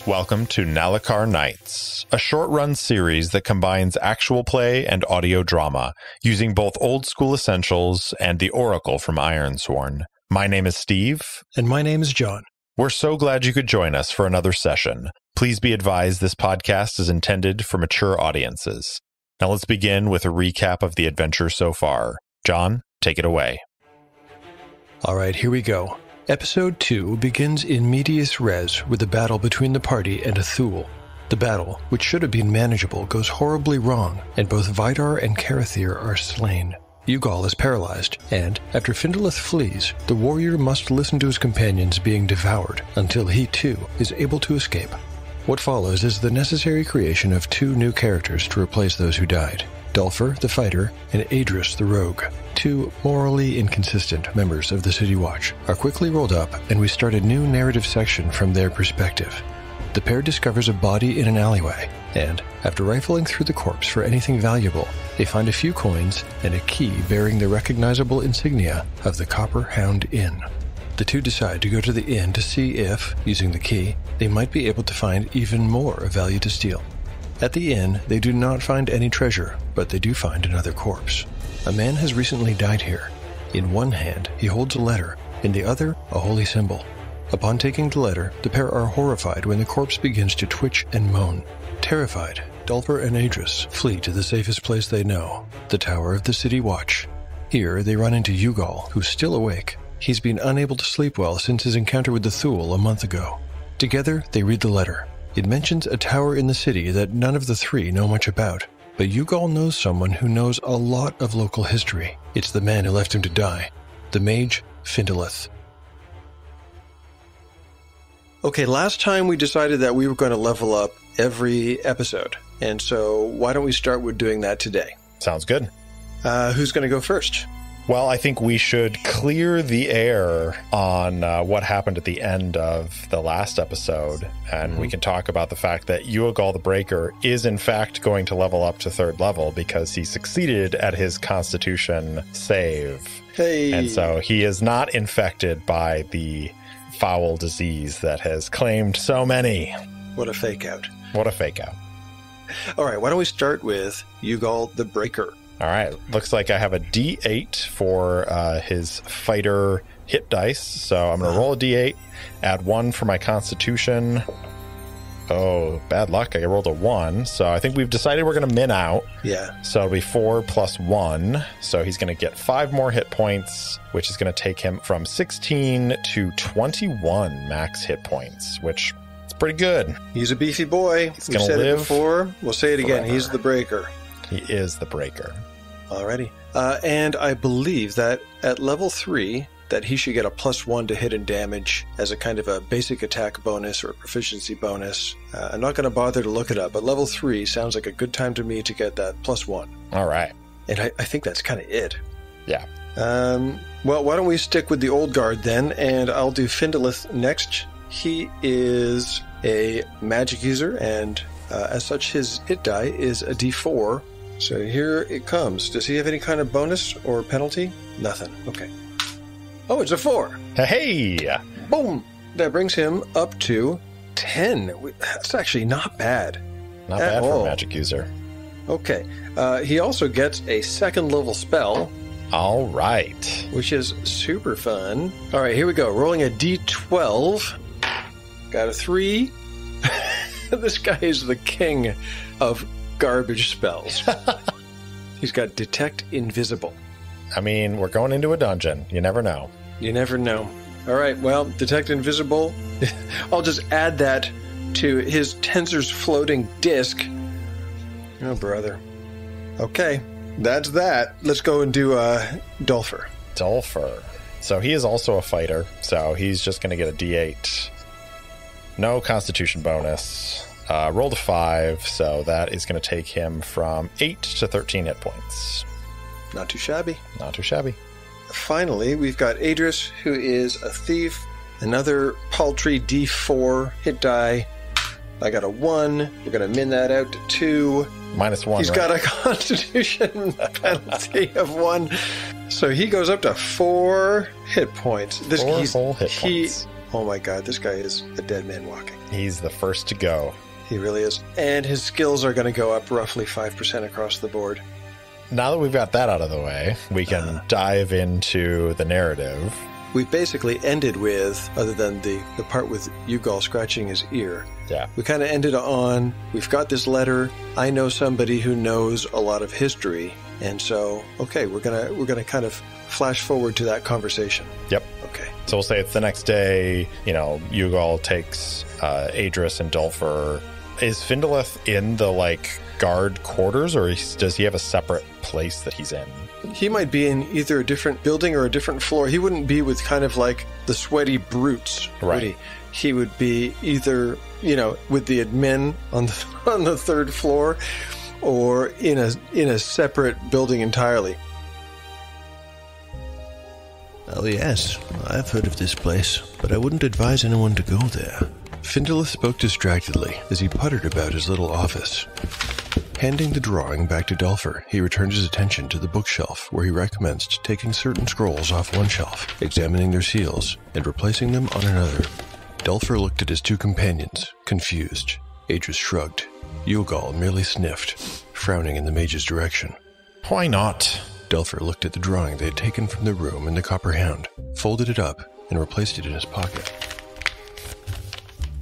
Welcome to Nallukar Nights, a short-run series that combines actual play and audio drama, using both old-school essentials and the Oracle from Ironsworn. My name is Steve. And my name is John. We're so glad you could join us for another session. Please be advised this podcast is intended for mature audiences. Now let's begin with a recap of the adventure so far. John, take it away. All right, here we go. Episode 2 begins in medias res with a battle between the party and a Thule. The battle, which should have been manageable, goes horribly wrong, and both Vidar and Karathir are slain. Ugal is paralyzed, and, after Findolith flees, the warrior must listen to his companions being devoured until he, too, is able to escape. What follows is the necessary creation of 2 new characters to replace those who died. Dulfer, the fighter, and Adris, the rogue, 2 morally inconsistent members of the City Watch, are quickly rolled up, and we start a new narrative section from their perspective. The pair discovers a body in an alleyway, and, after rifling through the corpse for anything valuable, they find a few coins and a key bearing the recognizable insignia of the Copper Hound Inn. The 2 decide to go to the inn to see if, using the key, they might be able to find even more of value to steal. At the inn, they do not find any treasure, but they do find another corpse. A man has recently died here. In one hand, he holds a letter, in the other, a holy symbol. Upon taking the letter, the pair are horrified when the corpse begins to twitch and moan. Terrified, Dulfer and Adris flee to the safest place they know, the Tower of the City Watch. Here, they run into Ugal, who's still awake. He's been unable to sleep well since his encounter with the Thule a month ago. Together, they read the letter. It mentions a tower in the city that none of the 3 know much about, but Ugal knows someone who knows a lot of local history. It's the man who left him to die, the mage Findolith. Okay, last time we decided that we were going to level up every episode, and so why don't we start with doing that today? Sounds good. Who's going to go first? Well, I think we should clear the air on what happened at the end of the last episode, and we can talk about the fact that Ugal the Breaker is in fact going to level up to 3rd level because he succeeded at his Constitution save. Hey! And so he is not infected by the foul disease that has claimed so many. What a fake out. What a fake out. All right, why don't we start with Ugal the Breaker? All right, looks like I have a D8 for his fighter hit dice. So I'm going to roll a D8, add 1 for my Constitution. Oh, bad luck. I rolled a 1. So I think we've decided we're going to min out. Yeah. So it'll be 4 plus 1. So he's going to get 5 more hit points, which is going to take him from 16 to 21 max hit points, which is pretty good. He's a beefy boy. He's We've going to said live it before. We'll say it again. forever. He's the Breaker. He is the Breaker. Alrighty. And I believe that at level 3, that he should get a +1 to hit and damage as a kind of a basic attack bonus or a proficiency bonus. I'm not going to bother to look it up, but level 3 sounds like a good time to me to get that +1. All right. And I think that's kind of it. Yeah. Well, why don't we stick with the old guard then, and I'll do Findolith next. He is a magic user, and as such, his hit die is a D4. So here it comes. Does he have any kind of bonus or penalty? Nothing. Okay. Oh, it's a 4. Hey! Boom! That brings him up to 10. That's actually not bad. Not bad for a magic user. Okay. He also gets a 2nd level spell. All right. Which is super fun. All right, here we go. Rolling a D12. Got a 3. This guy is the king of garbage spells. He's got Detect Invisible. I mean, we're going into a dungeon. You never know. You never know. All right, well, Detect Invisible. I'll just add that to his Tensor's floating disc. Oh, brother. Okay, that's that. Let's go and do Dulfer. Dulfer. So he is also a fighter, so he's just going to get a D8. No constitution bonus. Rolled a 5, so that is going to take him from 8 to 13 hit points. Not too shabby. Not too shabby. Finally, we've got Adris, who is a thief. Another paltry D4 hit die. I got a 1. We're going to min that out to 2. -1. He's got a constitution penalty of 1. So he goes up to 4 hit points. 4 whole hit points. Oh my god, this guy is a dead man walking. He's the first to go. He really is. And his skills are going to go up roughly 5% across the board. Now that we've got that out of the way, we can dive into the narrative. We basically ended with, other than the part with Ugal scratching his ear, we kind of ended on, we've got this letter, I know somebody who knows a lot of history, and so, okay, we're gonna kind of flash forward to that conversation. Yep. Okay. So we'll say it's the next day, Ugal takes Adris and Dulfer. Is Findolith in the, guard quarters, or does he have a separate place that he's in? He might be in either a different building or a different floor. He wouldn't be with kind of like the sweaty brutes, would he? He would be either, with the admin on the third floor, or in a separate building entirely. Oh yes, I've heard of this place, but I wouldn't advise anyone to go there. Findolith spoke distractedly as he puttered about his little office. Handing the drawing back to Dulfer, he returned his attention to the bookshelf, where he recommenced taking certain scrolls off one shelf, examining their seals, and replacing them on another. Dulfer looked at his two companions, confused. Adris shrugged. Ugal merely sniffed, frowning in the mage's direction. Why not? Dulfer looked at the drawing they had taken from the room in the Copper Hound, folded it up, and replaced it in his pocket.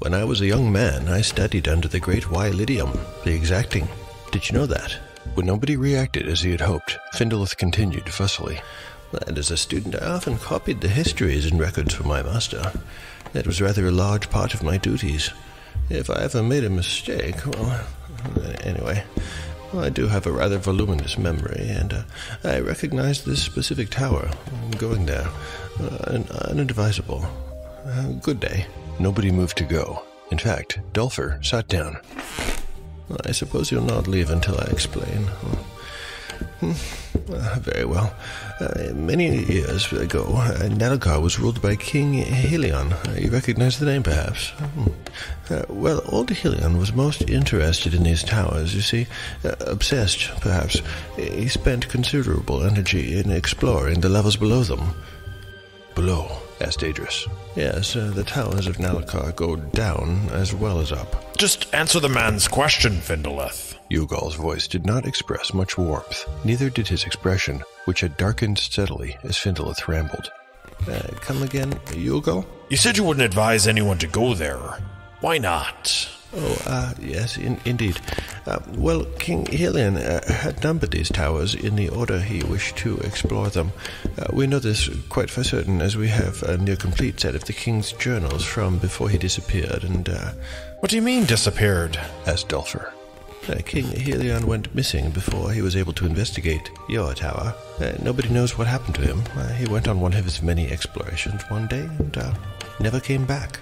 When I was a young man, I studied under the great Lydium, the exacting. Did you know that? When nobody reacted as he had hoped, Findolith continued fussily. And as a student, I often copied the histories and records for my master. That was rather a large part of my duties. If I ever made a mistake, anyway, I do have a rather voluminous memory, and I recognized this specific tower. Going there, unadvisable. Good day. Nobody moved to go. In fact, Dulfer sat down. I suppose you'll not leave until I explain. Very well. Many years ago, Nallukar was ruled by King Helion. You recognize the name, perhaps? Well, old Helion was most interested in these towers, you see. Obsessed, perhaps. He spent considerable energy in exploring the levels below them. Below? Asked Adris. Yes, the towers of Nallukar go down as well as up. Just answer the man's question, Findolith. Ugal's voice did not express much warmth. Neither did his expression, which had darkened steadily as Findolith rambled. Come again, Ugal? You said you wouldn't advise anyone to go there. Why not? Yes, indeed. Well, King Helion had numbered these towers in the order he wished to explore them. We know this quite for certain, as we have a near-complete set of the king's journals from before he disappeared, and, What do you mean, disappeared? Asked Dulfer. King Helion went missing before he was able to investigate your tower. Nobody knows what happened to him. He went on one of his many explorations one day, and, never came back.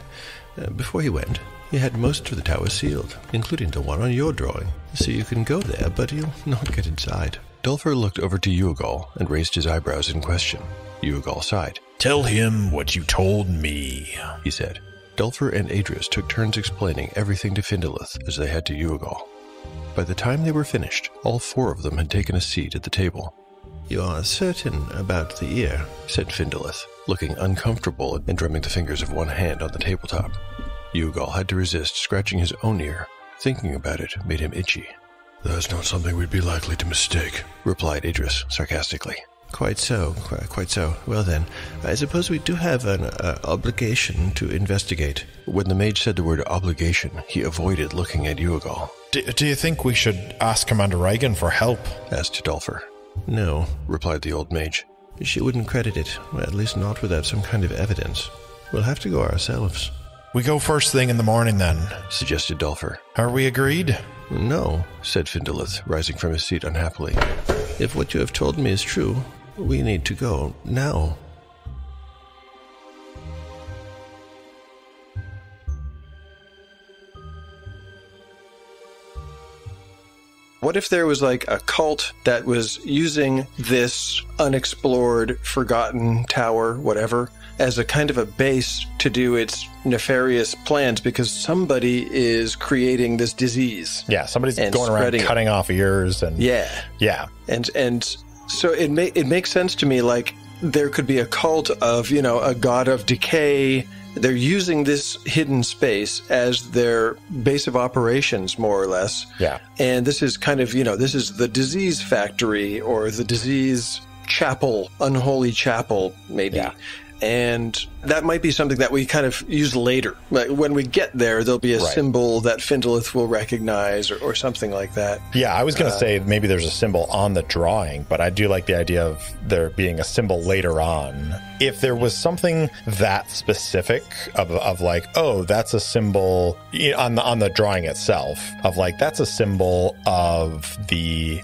Before he went, he had most of the towers sealed, including the one on your drawing. So you can go there, but you'll not get inside. Dulfer looked over to Ugal and raised his eyebrows in question. Ugal sighed. Tell him what you told me, he said. Dulfer and Adris took turns explaining everything to Findolith as they had to Ugal. By the time they were finished, all four of them had taken a seat at the table. You are certain about the ear, said Findolith, looking uncomfortable and drumming the fingers of one hand on the tabletop. Ugal had to resist scratching his own ear. Thinking about it made him itchy. That's not something we'd be likely to mistake, replied Adris sarcastically. Quite so, quite so. Well then, I suppose we do have an obligation to investigate. When the mage said the word obligation, he avoided looking at Ugal. Do you think we should ask Commander Reagan for help? Asked Dulfer. No, replied the old mage. She wouldn't credit it, at least not without some kind of evidence. We'll have to go ourselves. We go first thing in the morning, then, suggested Dulfer. Are we agreed? No, said Findolith, rising from his seat unhappily. If what you have told me is true, we need to go now. What if there was like a cult that was using this unexplored, forgotten tower, whatever, as a kind of a base to do its nefarious plans because somebody is creating this disease. Yeah, somebody's going around cutting off ears and yeah. And so it makes sense to me, like there could be a cult of, a god of decay. They're using this hidden space as their base of operations, more or less. Yeah. And this is kind of, this is the disease factory or the disease chapel, unholy chapel, maybe. Yeah. And that might be something that we kind of use later. Like when we get there, there'll be a symbol that Findolith will recognize or something like that. Yeah, I was going to say maybe there's a symbol on the drawing, but I do like the idea of there being a symbol later on. If there was something that specific of like, oh, that's a symbol on the drawing itself of like, that's a symbol of the,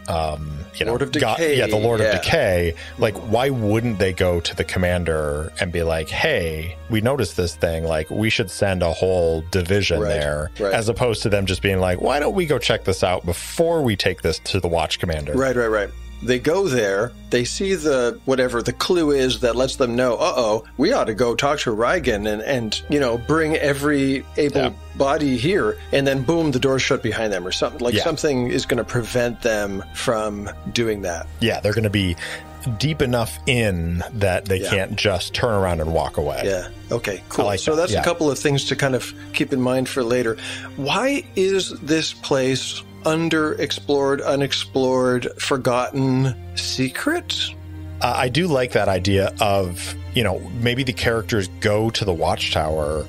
Lord of Decay. The Lord of Decay. Like, why wouldn't they go to the commander and be like, hey, we noticed this thing, like we should send a whole division there, as opposed to them just being like, why don't we go check this out before we take this to the watch commander? Right. They go there, they see the clue is that lets them know, we ought to go talk to Reigen and bring every able body here, and then boom, the door's shut behind them or something. Like something is going to prevent them from doing that. Yeah, they're going to be deep enough in that they can't just turn around and walk away. Yeah. Okay, cool. So that's a couple of things to kind of keep in mind for later. Why is this place underexplored, unexplored, forgotten, secret? I do like that idea of, maybe the characters go to the watchtower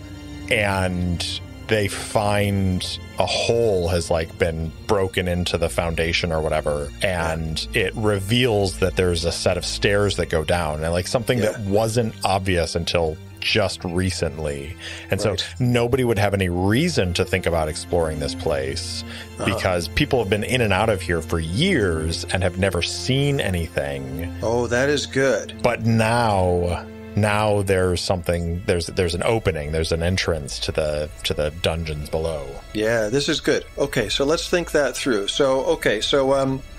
and they find a hole has like been broken into the foundation or whatever, and it reveals that there's a set of stairs that go down, and like something that wasn't obvious until just recently. And so nobody would have any reason to think about exploring this place because people have been in and out of here for years and have never seen anything. Oh, that is good. But now there's something, there's an opening, there's an entrance to the dungeons below. Yeah, this is good. Okay, so let's think that through. So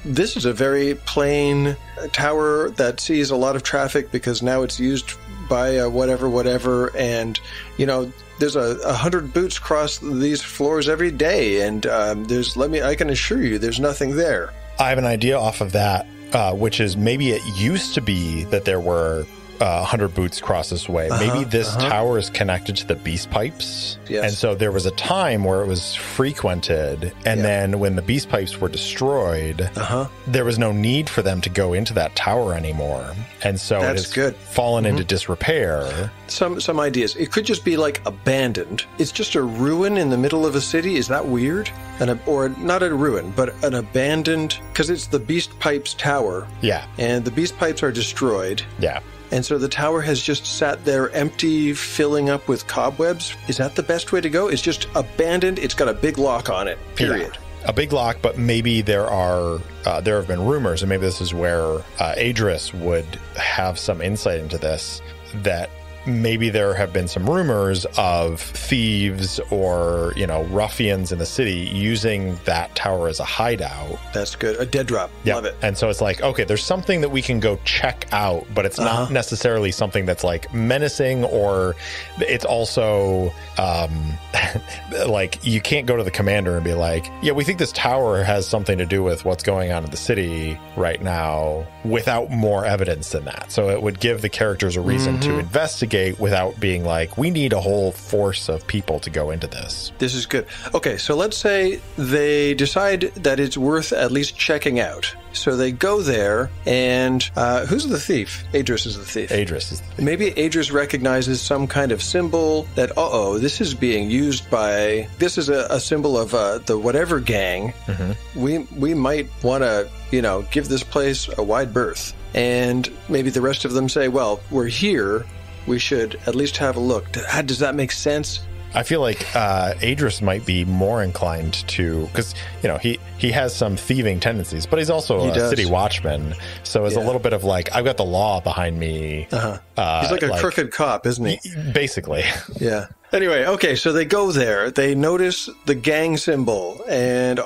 this is a very plain tower that sees a lot of traffic because now it's used by whatever, and there's 100 boots cross these floors every day, and I can assure you there's nothing there. I have an idea off of that, which is maybe it used to be that there were 100 boots cross this way. Maybe this tower is connected to the beast pipes. Yes. And so there was a time where it was frequented, and then when the beast pipes were destroyed, there was no need for them to go into that tower anymore. And so it's fallen into disrepair. Some ideas. It could just be like abandoned. It's just a ruin in the middle of a city. Is that weird? Or not a ruin, but an abandoned, because it's the beast pipes tower. Yeah. And the beast pipes are destroyed. Yeah. And so the tower has just sat there empty, filling up with cobwebs. Is that the best way to go? It's just abandoned. It's got a big lock on it, period. Yeah. A big lock, but maybe there have been rumors, and maybe this is where Adris would have some insight into this, that maybe there have been some rumors of thieves or, ruffians in the city using that tower as a hideout. That's good. A dead drop. Yep. Love it. And so it's like, okay, there's something that we can go check out, but it's not necessarily something that's like menacing, or it's also like you can't go to the commander and be like, yeah, we think this tower has something to do with what's going on in the city right now without more evidence than that. So it would give the characters a reason to investigate without being like, we need a whole force of people to go into this. This is good. Okay, so let's say they decide that it's worth at least checking out. So they go there, and who's the thief? Adris is the thief. Adris is the thief. Maybe Adris recognizes some kind of symbol that, this is being used by, this is a symbol of the whatever gang. We might want to, give this place a wide berth. And maybe the rest of them say, well, we're here, we should at least have a look. Does that make sense? I feel like Adris might be more inclined to, because he has some thieving tendencies, but he's also a city watchman, so it's a little bit of like, I've got the law behind me. He's like a crooked cop, isn't he? Basically. Yeah. Anyway, okay, so they go there. They notice the gang symbol, and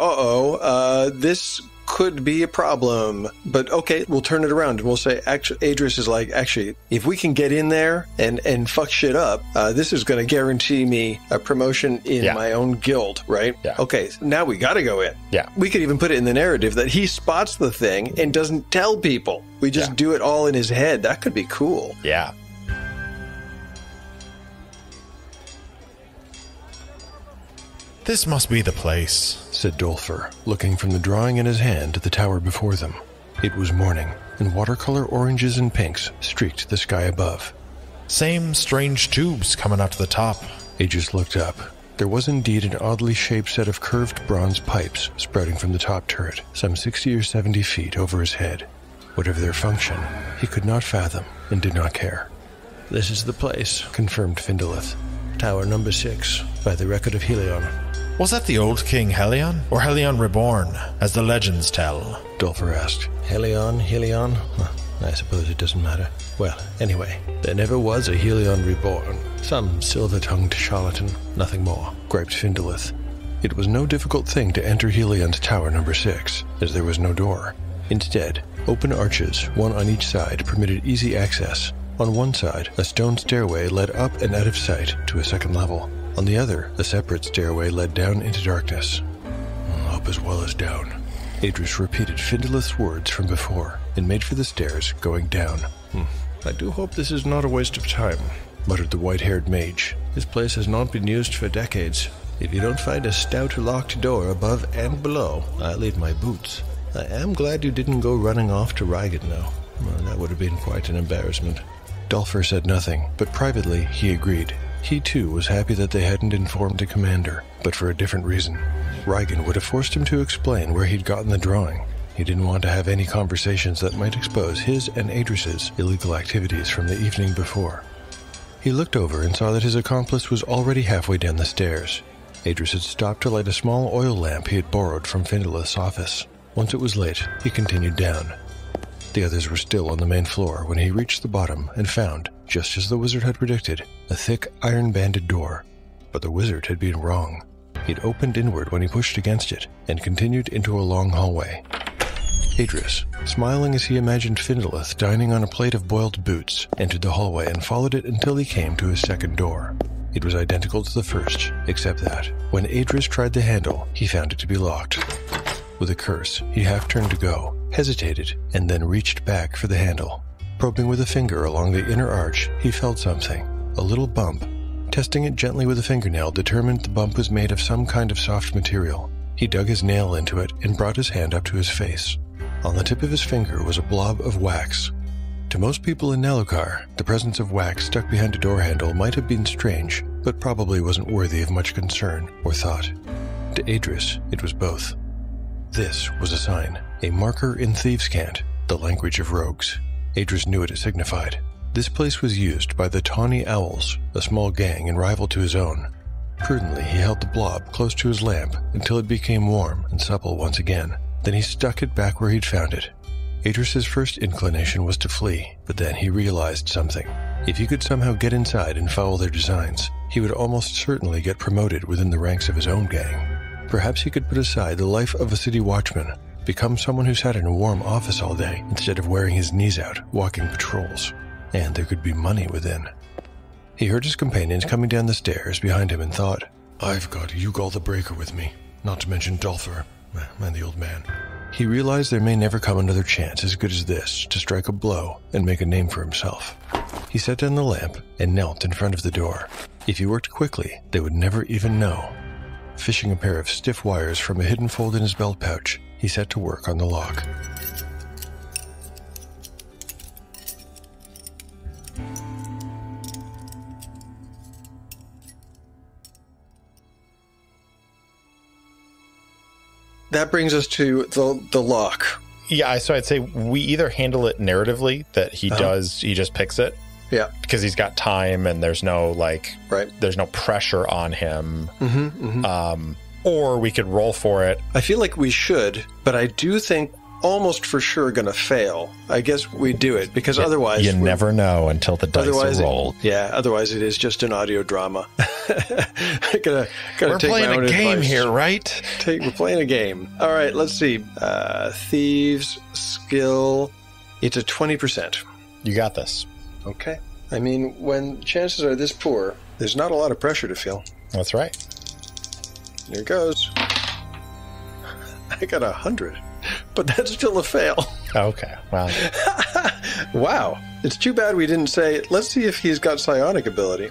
this could be a problem. But okay, we'll turn it around and we'll say, actually, Adris is like, actually, if we can get in there and fuck shit up, this is going to guarantee me a promotion in my own guild, right? Yeah. Okay, now we got to go in. Yeah. We could even put it in the narrative that he spots the thing and doesn't tell people. We just do it all in his head. That could be cool. Yeah. This must be the place, said Dolfer, looking from the drawing in his hand at the tower before them. It was morning, and watercolor oranges and pinks streaked the sky above. Same strange tubes coming up to the top. Aegis looked up. There was indeed an oddly shaped set of curved bronze pipes sprouting from the top turret, some 60 or 70 feet over his head. Whatever their function, he could not fathom and did not care. This is the place, confirmed Findolith. Tower number 6, by the record of Helion. Was that the old King Helion, or Helion Reborn, as the legends tell? Dolfer asked. Helion? Huh, I suppose it doesn't matter. Well, anyway, there never was a Helion Reborn. Some silver-tongued charlatan, nothing more, griped Findolith. It was no difficult thing to enter Helion's tower number 6, as there was no door. Instead, open arches, one on each side, permitted easy access. On one side, a stone stairway led up and out of sight to a second level. On the other, a separate stairway led down into darkness. Up as well as down. Adris repeated Findolith's words from before and made for the stairs, going down. I do hope this is not a waste of time, muttered the white-haired mage. This place has not been used for decades. If you don't find a stout locked door above and below, I'll leave my boots. I am glad you didn't go running off to Reigen, though. Well, that would have been quite an embarrassment. Dolfer said nothing, but privately he agreed. He, too, was happy that they hadn't informed the commander, but for a different reason. Reigen would have forced him to explain where he'd gotten the drawing. He didn't want to have any conversations that might expose his and Adris's illegal activities from the evening before. He looked over and saw that his accomplice was already halfway down the stairs. Adris had stopped to light a small oil lamp he had borrowed from Findolith's office. Once it was lit, he continued down. The others were still on the main floor when he reached the bottom and found, just as the wizard had predicted, a thick, iron-banded door. But the wizard had been wrong. It opened inward when he pushed against it and continued into a long hallway. Adris, smiling as he imagined Findolith dining on a plate of boiled boots, entered the hallway and followed it until he came to his second door. It was identical to the first, except that, when Adris tried the handle, he found it to be locked. With a curse, he half-turned to go, hesitated, and then reached back for the handle. Probing with a finger along the inner arch, he felt something, a little bump. Testing it gently with a fingernail determined the bump was made of some kind of soft material. He dug his nail into it and brought his hand up to his face. On the tip of his finger was a blob of wax. To most people in Nallukar, the presence of wax stuck behind a door handle might have been strange, but probably wasn't worthy of much concern or thought. To Adris, it was both. This was a sign, a marker in Thieves' Cant, the language of rogues. Adris knew what it signified. This place was used by the Tawny Owls, a small gang and rival to his own. Prudently, he held the blob close to his lamp until it became warm and supple once again. Then he stuck it back where he'd found it. Adris's first inclination was to flee, but then he realized something. If he could somehow get inside and follow their designs, he would almost certainly get promoted within the ranks of his own gang. Perhaps he could put aside the life of a city watchman, become someone who sat in a warm office all day instead of wearing his knees out, walking patrols. And there could be money within. He heard his companions coming down the stairs behind him and thought, I've got Ugal the Breaker with me, not to mention Dolfer and the old man. He realized there may never come another chance as good as this to strike a blow and make a name for himself. He set down the lamp and knelt in front of the door. If he worked quickly, they would never even know. Fishing a pair of stiff wires from a hidden fold in his belt pouch, he set to work on the lock. That brings us to the lock. Yeah, so I'd say we either handle it narratively, that he just picks it. Yeah. Because he's got time and there's no, there's no pressure on him. Mm-hmm, mm-hmm. Or we could roll for it. I feel like we should, but I do think almost for sure going to fail, I guess we do it, because otherwise... You never know until the dice are rolled. Otherwise it is just an audio drama. We're playing a game here, right? We're playing a game. All right, let's see. Thieves, skill, it's a 20%. You got this. Okay. I mean, when chances are this poor, there's not a lot of pressure to feel. That's right. Here goes. I got 100. But that's still a fail. Okay, wow. Wow. It's too bad we didn't say, let's see if he's got psionic ability.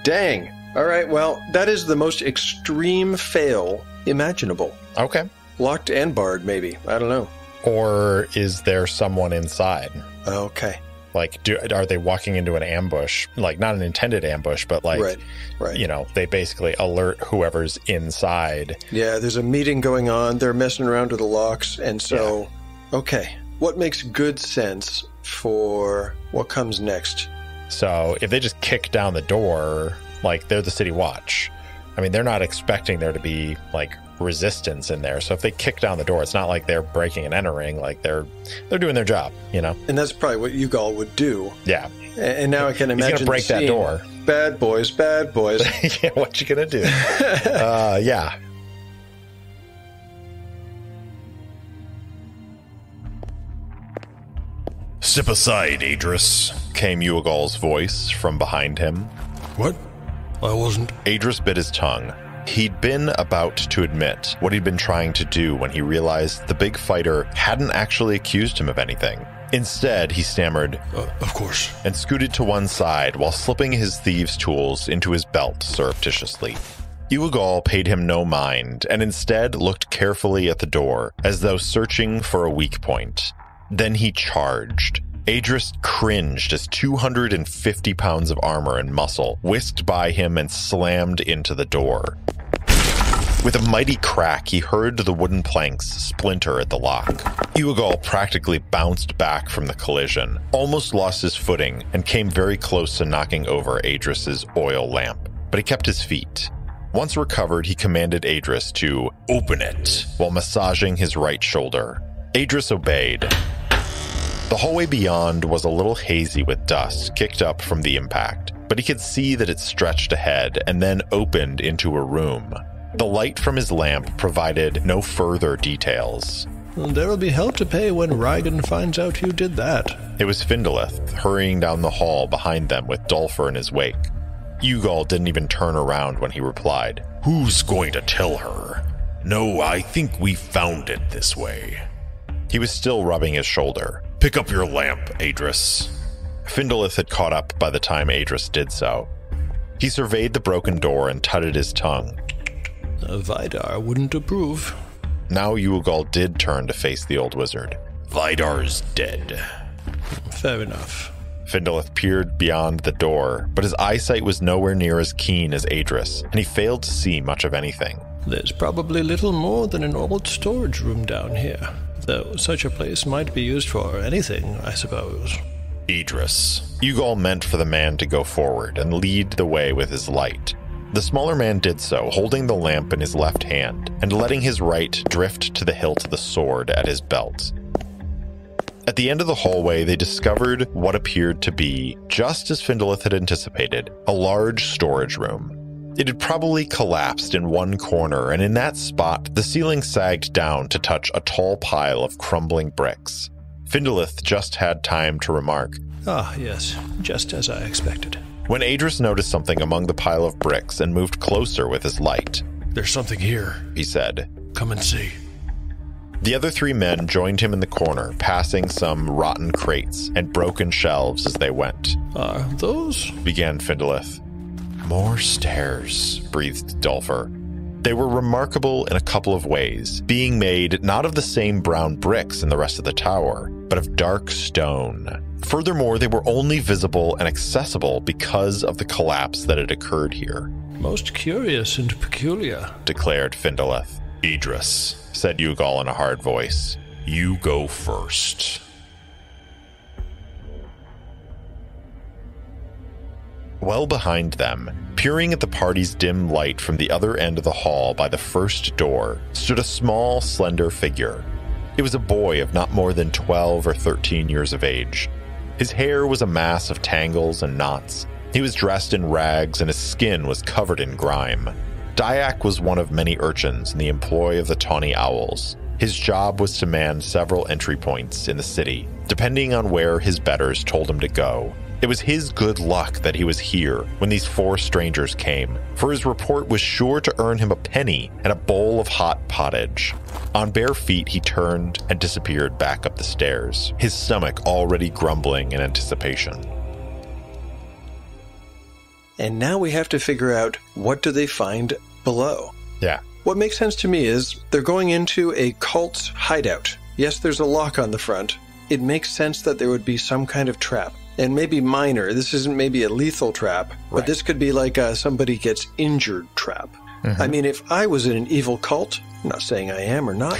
Dang. All right, well, that is the most extreme fail imaginable. Okay. Locked and barred, maybe. I don't know. Or is there someone inside? Okay. Like, are they walking into an ambush? Like, not an intended ambush, but like, right. You know, they basically alert whoever's inside. Yeah, there's a meeting going on. They're messing around with the locks. And so, Okay. What makes good sense for what comes next? So if they just kick down the door, like, they're the city watch. I mean, they're not expecting there to be, like, resistance in there. So if they kick down the door, it's not like they're breaking and entering. Like, they're doing their job, you know? And that's probably what Ugal would do. Yeah. And now I can imagine he's gonna break that door. Bad boys, bad boys. Yeah, what you gonna do? Yeah. Step aside, Adris, came Uagal's voice from behind him. What? I wasn't. Adris bit his tongue. He'd been about to admit what he'd been trying to do when he realized the big fighter hadn't actually accused him of anything. Instead, he stammered, Of course. and scooted to one side while slipping his thieves' tools into his belt surreptitiously. Uagal paid him no mind and instead looked carefully at the door as though searching for a weak point. Then he charged. Adris cringed as 250 pounds of armor and muscle whisked by him and slammed into the door. With a mighty crack, he heard the wooden planks splinter at the lock. Uagal practically bounced back from the collision, almost lost his footing, and came very close to knocking over Adris's oil lamp. But he kept his feet. Once recovered, he commanded Adris to open it while massaging his right shoulder. Adris obeyed. The hallway beyond was a little hazy with dust kicked up from the impact, but he could see that it stretched ahead and then opened into a room. The light from his lamp provided no further details. There will be hell to pay when Rygan finds out you did that. It was Findolith, hurrying down the hall behind them with Dulfer in his wake. Ugal didn't even turn around when he replied, "Who's going to tell her? No, I think we found it this way." He was still rubbing his shoulder. "Pick up your lamp, Adris." Findolith had caught up by the time Adris did so. He surveyed the broken door and tutted his tongue. Vidar wouldn't approve. Now Uagal did turn to face the old wizard. "Vidar's dead." Fair enough. Findolith peered beyond the door, but his eyesight was nowhere near as keen as Adris, and he failed to see much of anything. There's probably little more than an old storage room down here, though such a place might be used for anything, I suppose. Idris. Ugal meant for the man to go forward and lead the way with his light. The smaller man did so, holding the lamp in his left hand and letting his right drift to the hilt of the sword at his belt. At the end of the hallway, they discovered what appeared to be, just as Findolith had anticipated, a large storage room. It had probably collapsed in one corner, and in that spot, the ceiling sagged down to touch a tall pile of crumbling bricks. Findolith just had time to remark, "Ah, yes, just as I expected." when Adris noticed something among the pile of bricks and moved closer with his light. There's something here. He said, "Come and see." The other three men joined him in the corner, passing some rotten crates and broken shelves as they went. Are those? Began Findolith. More stairs, breathed Dulfer. They were remarkable in a couple of ways, being made not of the same brown bricks in the rest of the tower, but of dark stone. Furthermore, they were only visible and accessible because of the collapse that had occurred here. Most curious and peculiar, declared Findolith. "Idris," said Ugal in a hard voice. "You go first." Well behind them, peering at the party's dim light from the other end of the hall by the first door, stood a small, slender figure. It was a boy of not more than 12 or 13 years of age. His hair was a mass of tangles and knots. He was dressed in rags and his skin was covered in grime. Dyack was one of many urchins in the employ of the Tawny Owls. His job was to man several entry points in the city, depending on where his betters told him to go. It was his good luck that he was here when these 4 strangers came, for his report was sure to earn him a penny and a bowl of hot pottage. On bare feet, he turned and disappeared back up the stairs, his stomach already grumbling in anticipation. And now we have to figure out, what do they find below? Yeah. What makes sense to me is they're going into a cult's hideout. Yes, there's a lock on the front. It makes sense that there would be some kind of trap. And maybe minor. This isn't maybe a lethal trap, but this could be like a somebody gets injured trap. I mean, if I was in an evil cult, I'm not saying I am or not,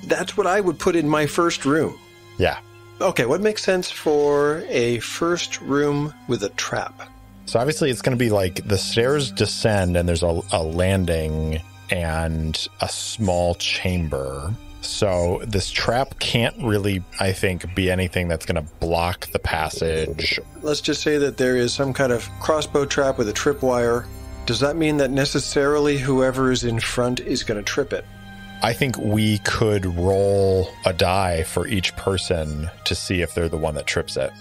that's what I would put in my first room. Yeah. Okay, what makes sense for a first room with a trap? So obviously it's going to be like the stairs descend and there's a landing and a small chamber. So this trap can't really, I think, be anything that's going to block the passage. Let's just say that there is some kind of crossbow trap with a tripwire. Does that mean that necessarily whoever is in front is going to trip it? I think we could roll a die for each person to see if they're the one that trips it.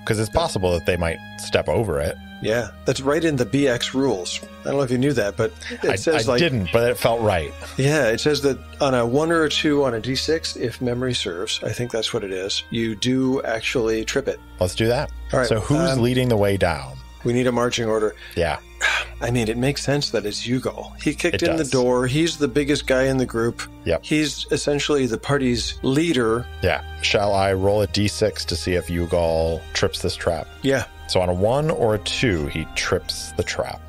Because it's possible that they might step over it. Yeah, that's right in the BX rules. I don't know if you knew that, but it says I didn't, but it felt right. Yeah, it says that on a 1 or a 2 on a D6, if memory serves, I think that's what it is, you do actually trip it. Let's do that. All right. So who's leading the way down? We need a marching order. Yeah. I mean, it makes sense that it's Yugal. He kicked in the does. door. He's the biggest guy in the group. Yep. He's essentially the party's leader. Yeah. Shall I roll a d6 to see if Yugal trips this trap? Yeah. So on a 1 or a 2, he trips the trap.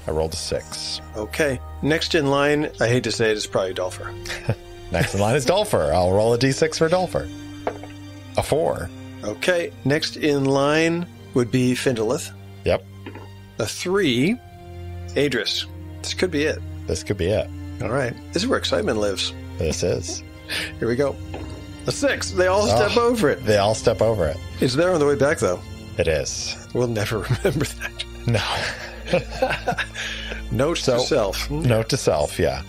I rolled a 6. Okay. Next in line, I hate to say it, is probably Dolfer. Next in line is Dolfer. I'll roll a d6 for Dolfer. A 4. Okay. Next in line would be Findalith. Yep. A 3, Adris. This could be it. This could be it. All right. This is where excitement lives. This is. Here we go. A 6. They all step over it. They all step over it. It's there on the way back, though. It is. We'll never remember that. No. Note to self. Note to self, yeah.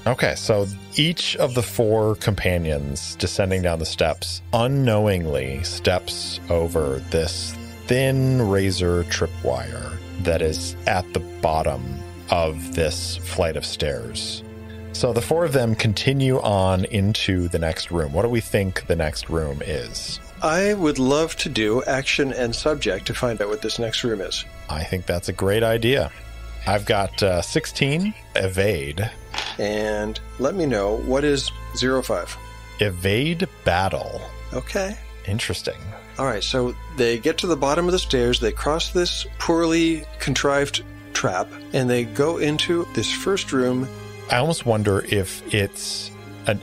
Okay, so each of the 4 companions descending down the steps unknowingly steps over this thin razor tripwire that is at the bottom of this flight of stairs. So the 4 of them continue on into the next room. What do we think the next room is? I would love to do action and subject to find out what this next room is. I think that's a great idea. I've got 16, evade. And let me know, what is 05? Evade battle. Okay. Interesting. All right, so they get to the bottom of the stairs, they cross this poorly contrived trap, and they go into this first room. I almost wonder if it's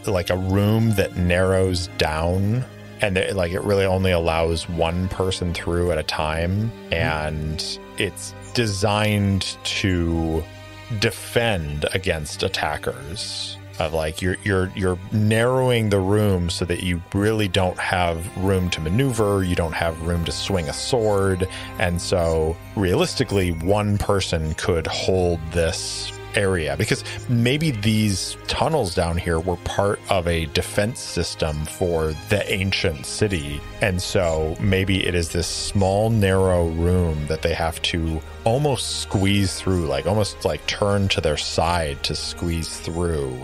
like a room that narrows down and it really only allows one person through at a time, and it's designed to defend against attackers. Of you're narrowing the room so that you really don't have room to maneuver, you don't have room to swing a sword, and so realistically one person could hold this area, because maybe these tunnels down here were part of a defense system for the ancient city, and so maybe it is this small narrow room that they have to almost squeeze through, almost turn to their side to squeeze through.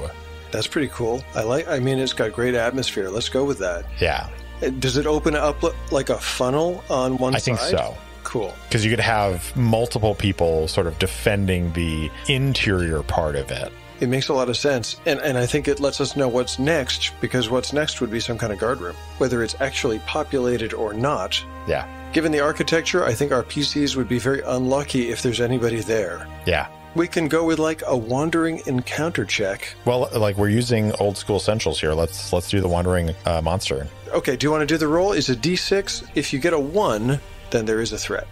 That's pretty cool. I mean, it's got great atmosphere. Let's go with that. Yeah. Does it open up like a funnel on one side? I think so. Cool. Because you could have multiple people sort of defending the interior part of it. It makes a lot of sense. And I think it lets us know what's next, because what's next would be some kind of guard room, whether it's actually populated or not. Yeah. Given the architecture, I think our PCs would be very unlucky if there's anybody there. Yeah. We can go with a wandering encounter check. Well, we're using old school essentials here. Let's do the wandering monster. Okay, do you want to do the roll? It's a D6. If you get a 1, then there is a threat.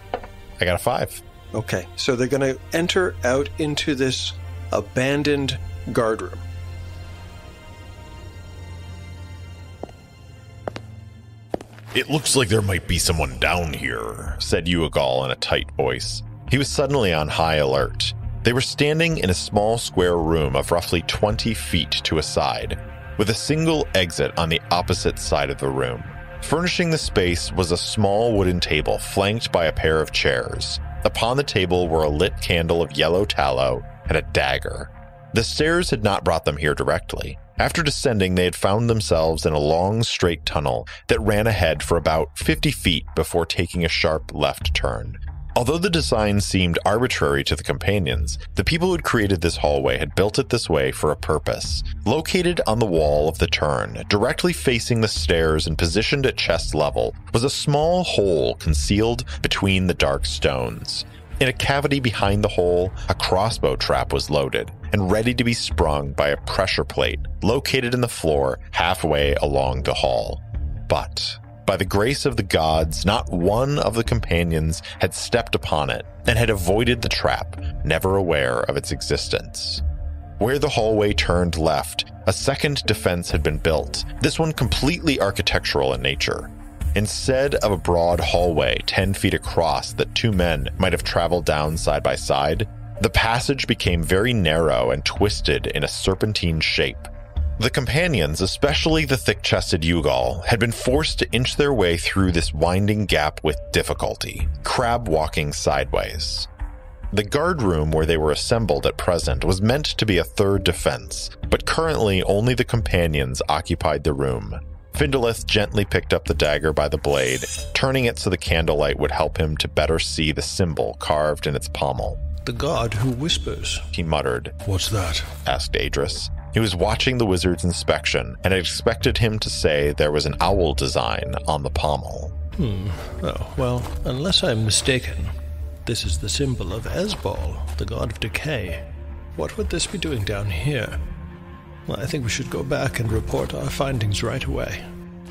I got a 5. Okay, so they're going to enter out into this abandoned guard room. It looks like there might be someone down here, said Uagal in a tight voice. He was suddenly on high alert. They were standing in a small square room of roughly 20 feet to a side, with a single exit on the opposite side of the room. Furnishing the space was a small wooden table flanked by a pair of chairs. Upon the table were a lit candle of yellow tallow and a dagger. The stairs had not brought them here directly. After descending, they had found themselves in a long, straight tunnel that ran ahead for about 50 feet before taking a sharp left turn. Although the design seemed arbitrary to the companions, the people who had created this hallway had built it this way for a purpose. Located on the wall of the turn, directly facing the stairs and positioned at chest level, was a small hole concealed between the dark stones. In a cavity behind the hole, a crossbow trap was loaded and ready to be sprung by a pressure plate located in the floor halfway along the hall. But by the grace of the gods, not one of the companions had stepped upon it and had avoided the trap, never aware of its existence. Where the hallway turned left, a second defense had been built, this one completely architectural in nature. Instead of a broad hallway 10 feet across that two men might have traveled down side by side, the passage became very narrow and twisted in a serpentine shape. The companions, especially the thick-chested Uagal, had been forced to inch their way through this winding gap with difficulty, crab-walking sideways. The guard room where they were assembled at present was meant to be a third defense, but currently only the companions occupied the room. Findolith gently picked up the dagger by the blade, turning it so the candlelight would help him to better see the symbol carved in its pommel. The god who whispers, he muttered. What's that? Asked Adris. He was watching the wizard's inspection and had expected him to say there was an owl design on the pommel. Oh, well, unless I'm mistaken, this is the symbol of Esbal, the god of decay. What would this be doing down here? Well, I think we should go back and report our findings right away.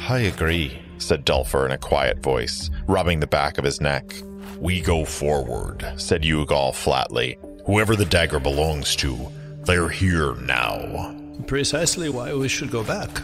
I agree, said Dulfer in a quiet voice, rubbing the back of his neck. We go forward, said Uagal flatly. Whoever the dagger belongs to, they're here now. Precisely why we should go back.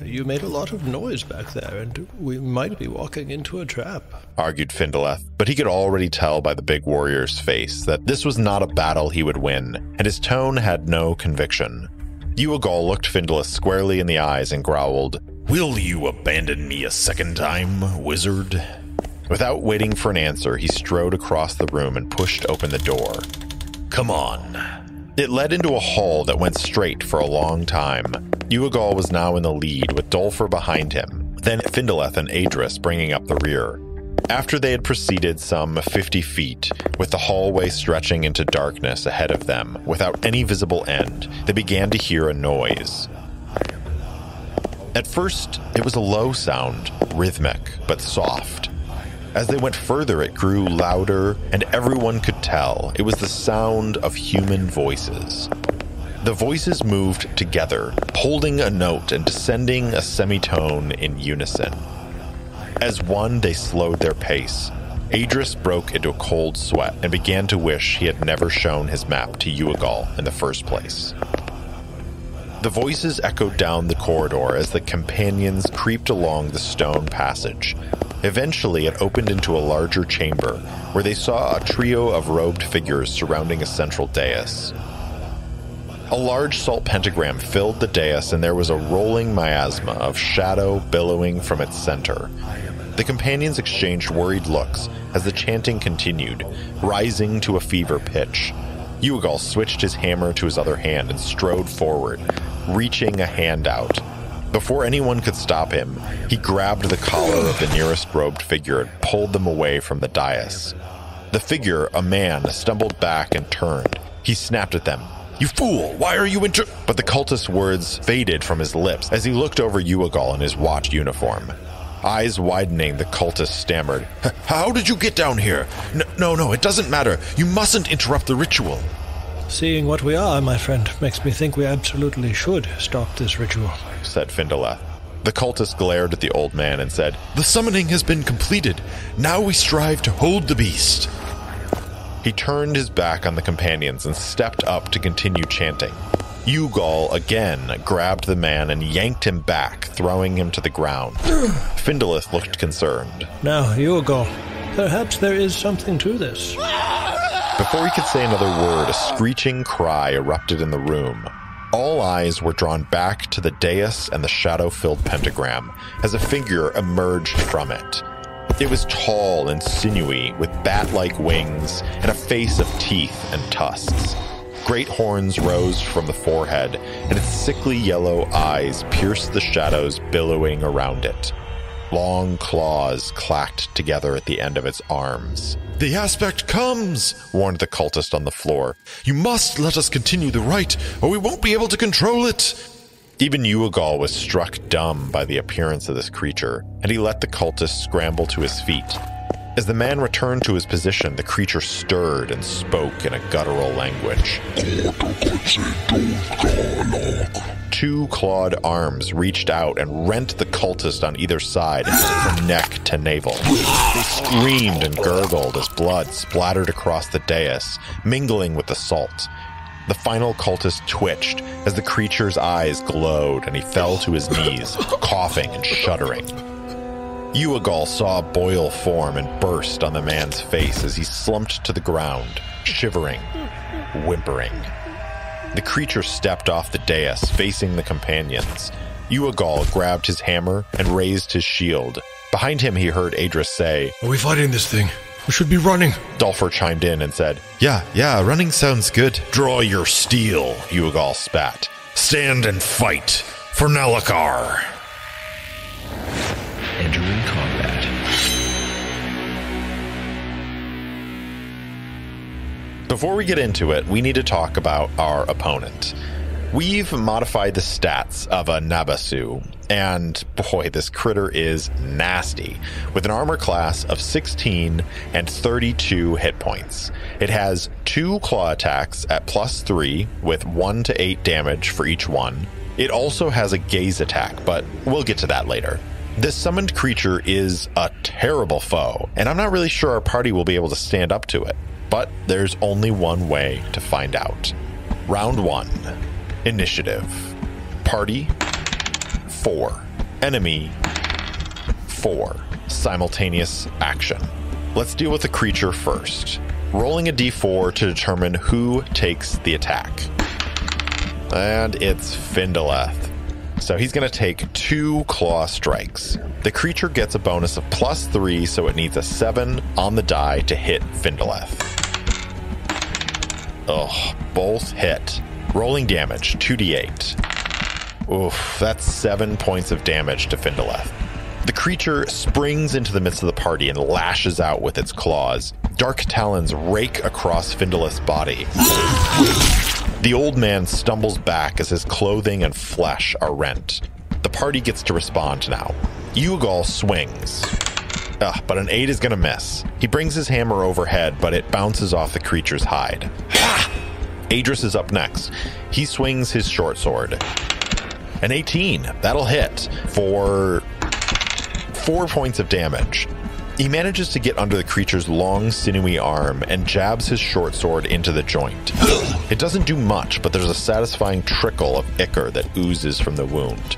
You made a lot of noise back there, and we might be walking into a trap, argued Findolith, but he could already tell by the big warrior's face that this was not a battle he would win, and his tone had no conviction. Uagal looked Findolith squarely in the eyes and growled, Will you abandon me a second time, wizard? Without waiting for an answer, he strode across the room and pushed open the door. Come on. It led into a hall that went straight for a long time. Uagal was now in the lead, with Dulfer behind him, then Findolith and Adris bringing up the rear. After they had proceeded some 50 feet, with the hallway stretching into darkness ahead of them without any visible end, they began to hear a noise. At first, it was a low sound, rhythmic but soft. As they went further, it grew louder, and everyone could tell it was the sound of human voices. The voices moved together, holding a note and descending a semitone in unison. As one, they slowed their pace. Adris broke into a cold sweat and began to wish he had never shown his map to Uagal in the first place. The voices echoed down the corridor as the companions creeped along the stone passage. Eventually, it opened into a larger chamber, where they saw a trio of robed figures surrounding a central dais. A large salt pentagram filled the dais, and there was a rolling miasma of shadow billowing from its center. The companions exchanged worried looks as the chanting continued, rising to a fever pitch. Uagal switched his hammer to his other hand and strode forward, reaching a hand out. Before anyone could stop him, he grabbed the collar of the nearest robed figure and pulled them away from the dais. The figure, a man, stumbled back and turned. He snapped at them. You fool! Why are you But the cultist's words faded from his lips as he looked over Uagal in his watch uniform. Eyes widening, the cultist stammered. How did you get down here? No, it doesn't matter. You mustn't interrupt the ritual. Seeing what we are, my friend, makes me think we absolutely should stop this ritual, said Findolith. The cultist glared at the old man and said, The summoning has been completed. Now we strive to hold the beast. He turned his back on the companions and stepped up to continue chanting. Ugal again grabbed the man and yanked him back, throwing him to the ground. Findolith looked concerned. Now, Ugal, perhaps there is something to this. Before he could say another word, a screeching cry erupted in the room. All eyes were drawn back to the dais and the shadow-filled pentagram as a figure emerged from it. It was tall and sinewy, with bat-like wings and a face of teeth and tusks. Great horns rose from the forehead, and its sickly yellow eyes pierced the shadows billowing around it. Long claws clacked together at the end of its arms. "The aspect comes," warned the cultist on the floor. "You must let us continue the rite, or we won't be able to control it." Even Uagal was struck dumb by the appearance of this creature, and he let the cultist scramble to his feet. As the man returned to his position, the creature stirred and spoke in a guttural language. Two clawed arms reached out and rent the cultist on either side from neck to navel. They screamed and gurgled as blood splattered across the dais, mingling with the salt. The final cultist twitched as the creature's eyes glowed and he fell to his knees, coughing and shuddering. Uagal saw a boil form and burst on the man's face as he slumped to the ground, shivering, whimpering. The creature stepped off the dais, facing the companions. Uagal grabbed his hammer and raised his shield. Behind him, he heard Adris say, "Are we fighting this thing? We should be running." Dulfer chimed in and said, Yeah, running sounds good. "Draw your steel," Uagal spat. Stand and fight for Nallukar." Entering combat. Before we get into it, we need to talk about our opponent. We've modified the stats of a Nabasu, and boy, this critter is nasty, with an armor class of 16 and 32 hit points. It has 2 claw attacks at +3 with 1 to 8 damage for each one. It also has a gaze attack, but we'll get to that later. This summoned creature is a terrible foe, and I'm not really sure our party will be able to stand up to it. But there's only one way to find out. Round 1. Initiative. Party 4. Enemy 4. Simultaneous action. Let's deal with the creature first. Rolling a d4 to determine who takes the attack. And it's Findolith. So he's going to take 2 claw strikes. The creature gets a bonus of +3, so it needs a 7 on the die to hit Findolith. Ugh, both hit. Rolling damage, 2d8. Oof, that's 7 points of damage to Findolith. The creature springs into the midst of the party and lashes out with its claws. Dark talons rake across Findolith's body. The old man stumbles back as his clothing and flesh are rent. The party gets to respond now. Uagal swings. But an 8 is going to miss. He brings his hammer overhead, but it bounces off the creature's hide. Adris is up next. He swings his short sword. An 18. That'll hit for 4 points of damage. He manages to get under the creature's long, sinewy arm and jabs his short sword into the joint. It doesn't do much, but there's a satisfying trickle of ichor that oozes from the wound.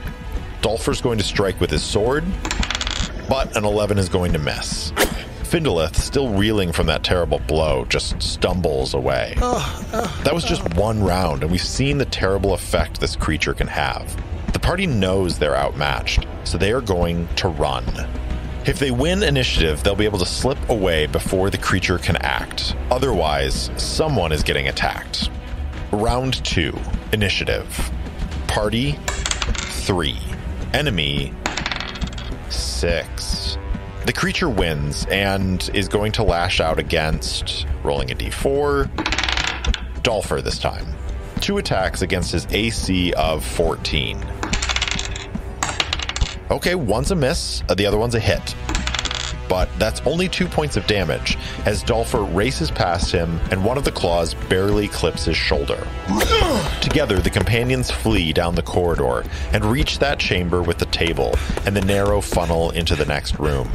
Dulfer's going to strike with his sword, but an 11 is going to miss. Findolith, still reeling from that terrible blow, just stumbles away. That was just one round, and we've seen the terrible effect this creature can have. The party knows they're outmatched, so they are going to run. If they win initiative, they'll be able to slip away before the creature can act. Otherwise, someone is getting attacked. Round 2. Initiative. Party 3. Enemy 6. The creature wins and is going to lash out against, rolling a d4, Dulfer this time. 2 attacks against his AC of 14. Okay, one's a miss, the other one's a hit. But that's only 2 points of damage as Dulfer races past him and one of the claws barely clips his shoulder. Together, the companions flee down the corridor and reach that chamber with the table and the narrow funnel into the next room.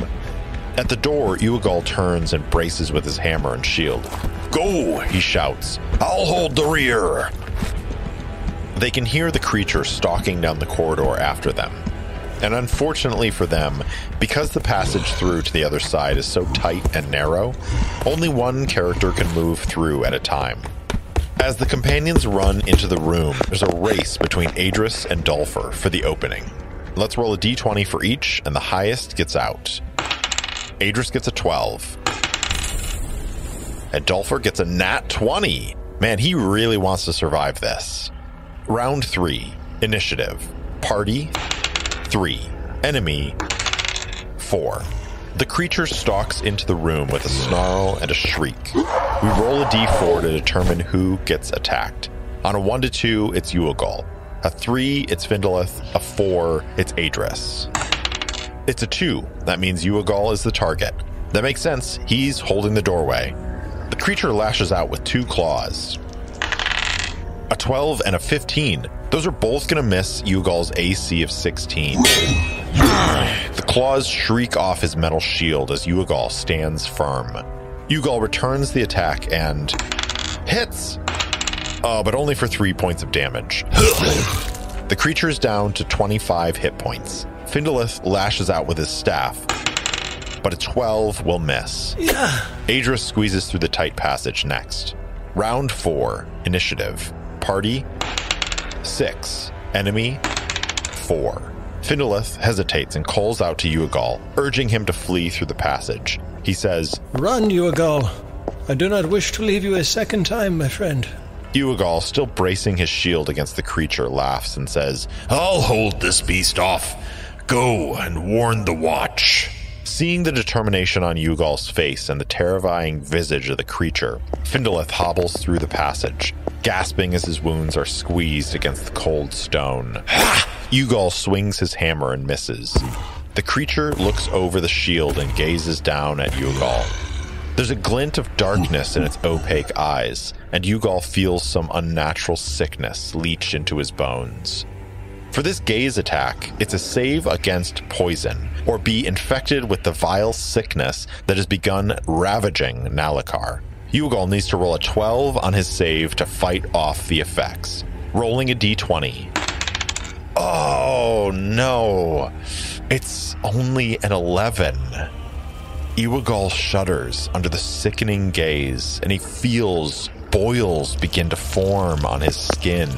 At the door, Uagal turns and braces with his hammer and shield. Go, he shouts. I'll hold the rear. They can hear the creature stalking down the corridor after them. And unfortunately for them, because the passage through to the other side is so tight and narrow, only one character can move through at a time. As the companions run into the room, there's a race between Adris and Dulfer for the opening. Let's roll a d20 for each, and the highest gets out. Adris gets a 12. And Dulfer gets a nat 20. Man, he really wants to survive this. Round 3. Initiative. Party 3. Enemy 4. The creature stalks into the room with a snarl and a shriek. We roll a d4 to determine who gets attacked. On a 1 to 2, it's Uagal. A 3, it's Findolith. A 4, it's Adris. It's a 2. That means Uagal is the target. That makes sense. He's holding the doorway. The creature lashes out with 2 claws. A 12 and a 15. Those are both going to miss Ugal's AC of 16. The claws shriek off his metal shield as Uagal stands firm. Uagal returns the attack and hits, but only for 3 points of damage. The creature is down to 25 hit points. Findolith lashes out with his staff, but a 12 will miss. Adris squeezes through the tight passage next. Round 4. Initiative. Party 6. Enemy 4. Findolith hesitates and calls out to Uagal, urging him to flee through the passage. He says, "Run, Uagal. I do not wish to leave you a second time, my friend." Uagal, still bracing his shield against the creature, laughs and says, I'll hold this beast off. Go and warn the watch. Seeing the determination on Ugal's face and the terrifying visage of the creature, Findolith hobbles through the passage, gasping as his wounds are squeezed against the cold stone. Ugal swings his hammer and misses. The creature looks over the shield and gazes down at Ugal. There's a glint of darkness in its opaque eyes, and Ugal feels some unnatural sickness leach into his bones. For this gaze attack, it's a save against poison, or be infected with the vile sickness that has begun ravaging Nallukar. Ugal needs to roll a 12 on his save to fight off the effects. Rolling a d20. Oh no, it's only an 11. Uagal shudders under the sickening gaze, and he feels boils begin to form on his skin.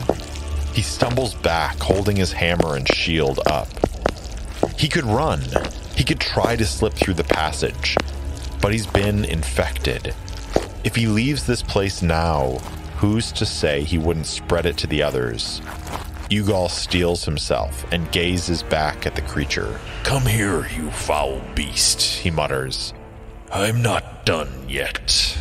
He stumbles back, holding his hammer and shield up. He could run. He could try to slip through the passage, but he's been infected. If he leaves this place now, who's to say he wouldn't spread it to the others? Ugal steels himself and gazes back at the creature. Come here, you foul beast, He mutters. I'm not done yet.